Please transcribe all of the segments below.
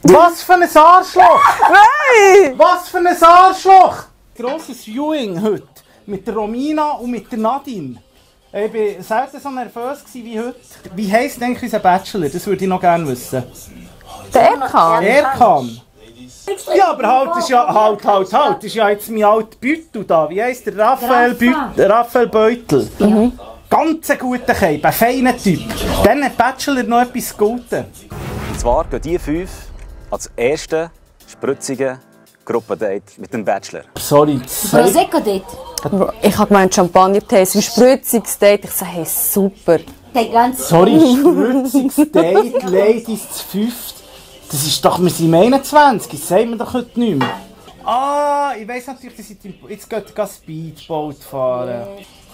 Was für ein Arschloch! Nein! Was für ein Arschloch! Grosses Viewing heute mit der Romina und mit der Nadine. Ich war selten so nervös wie heute. Wie heisst eigentlich unser Bachelor? Das würde ich noch gerne wissen. Der Erkan? Erkan. Ja, aber halt, das ist ja, halt. Das ist ja jetzt mein alter Beutel da. Wie heisst der? Raphael Beutel. Ganz ein guter Keib, ein feiner Typ. Dann hat Bachelor noch etwas Gutes. Und zwar gehen die 5 als erste spritzige Gruppendate mit dem Bachelor. Sorry. Prosecco-Date. Ich habe gemeint Champagner-Taste, ein spritziges Date. Ich sage, hey, super. Sorry, spritziges Date, Ladies zu 5. Das ist doch, wir sind 21, das sagt man doch heute nicht mehr. Ah, ich weiss natürlich, dass jetzt geht ihr Speedboat fahren.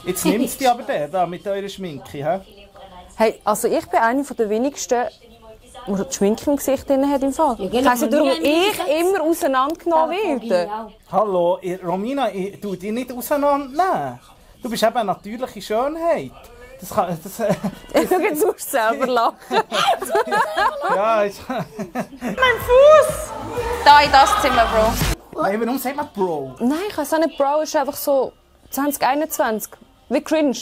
Jetzt nimmt es die aber da mit eurer Schminke, hä? Hey, also ich bin eine der wenigsten, die die Schminke im Gesicht drin hat im Fall. genau. Weißt du, darum ich immer auseinandergenommen werde? Hallo, Romina, ich tu dich nicht auseinandernehmen. Du bist eben eine natürliche Schönheit. Das kann... Jetzt musst du selber lachen. Ja, Mein Fuß! Da in das Zimmer, Bro. Hey, warum sagt man Bro? Nein, ich weiß auch nicht, Bro ist einfach so 2021. Wie cringe.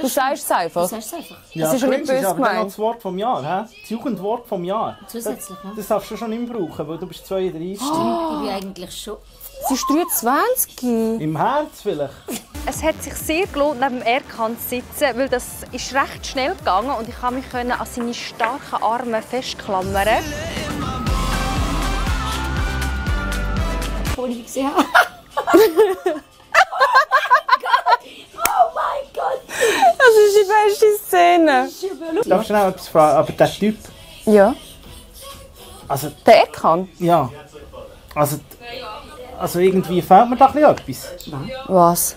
Du sagst es einfach. Das ist einfach. Ja, Das ist ja nicht cringe böse aber dann noch gemeint. das Wort vom Jahr, hä? Das Jugendwort vom Jahr. Zusätzlich, ne? Das darfst du schon nicht mehr brauchen, weil du bist 32. Ich bin eigentlich schon... Sie ist 23. Im Herz vielleicht. Es hat sich sehr gelohnt, neben Erkan zu sitzen, weil das ist recht schnell gegangen und ich konnte mich an seine starken Arme festklammern. Bevor ich gesehen habe. Oh mein Gott! Das ist die beste Szene. Darf ich schnell etwas fragen? Aber der Typ, Ja. also, Der Erkan? ja. Also irgendwie fehlt mir da ein bisschen etwas. Was?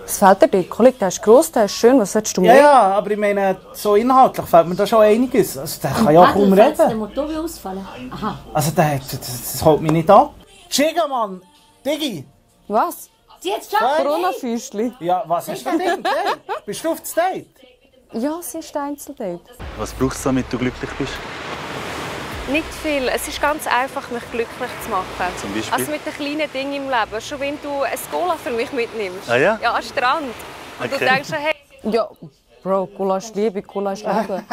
Was fehlt dir dort? Kollege, der ist gross, der ist schön. Was sollst du Ja, mehr? ja, aber ich meine, so inhaltlich fehlt mir da schon einiges. Also der kann ja kaum Der reden. Motor will ausfallen. Aha. Also das holt mich nicht an. Schiga, Mann! Diggi! Was? Sie jetzt schon? Corona-Füßli? Ja, was hast du denn? Hey, bist du auf das Date? Ja, sie ist ein Einzeldate. Was brauchst du, damit du glücklich bist? Nicht viel. Es ist ganz einfach, mich glücklich zu machen. Zum Beispiel? Also mit den kleinen Dingen im Leben. Schon wenn du ein Cola für mich mitnimmst. Ah ja? Ja, an den Strand. Und du Okay. denkst so, hey, Ja, Bro, Cola ist Liebe, Cola ist Leben.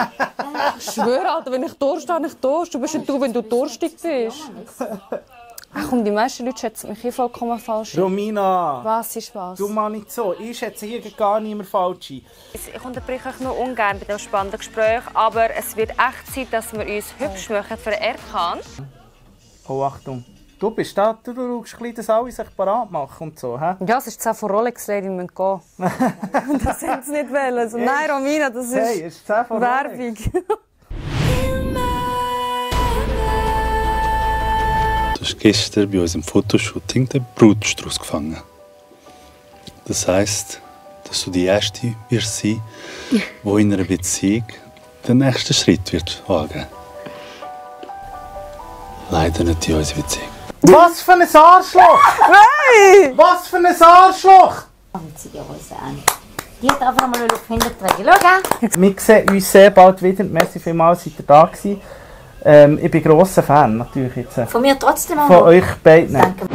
Ich schwöre, Alter, wenn ich Durst habe, ich Durst. Du bist ja du, wenn du durstig bist. Ach komm, die meisten Leute schätzen mich vollkommen falsch ein. Romina! Was ist was? Du mal nicht so. Ich schätze hier gar niemand falsch ein. ich unterbreche euch nur ungern bei diesem spannenden Gespräch, aber es wird echt Zeit, dass wir uns hübsch machen für Erkan. Oh, Achtung. Du bist da, du schaust ein bisschen, dass alle sich parat machen und so, hä? Ja, es ist 10 von Rolex, Lady, wir müssen gehen. Das hätten sie nicht wollen. Also, nein, Romina, das ist Hey, es ist 10 von Werbung. Du hast gestern bei unserem Fotoshooting den Brutstrauß gefangen. Das heisst, dass du die Erste wirst sein, die in einer Beziehung den nächsten Schritt wird wagen. Leider nicht in unserer Beziehung. Was für ein Arschloch! Nein! Was für ein Arschloch! Die Hose an. Die hat einfach mal auf Hände tragen. Schau, gell? Wir sehen uns sehr bald wieder. Merci vielmals, seid ihr da gewesen. Ich bin grosser Fan natürlich jetzt. Von mir trotzdem auch. Von euch beiden. Danke.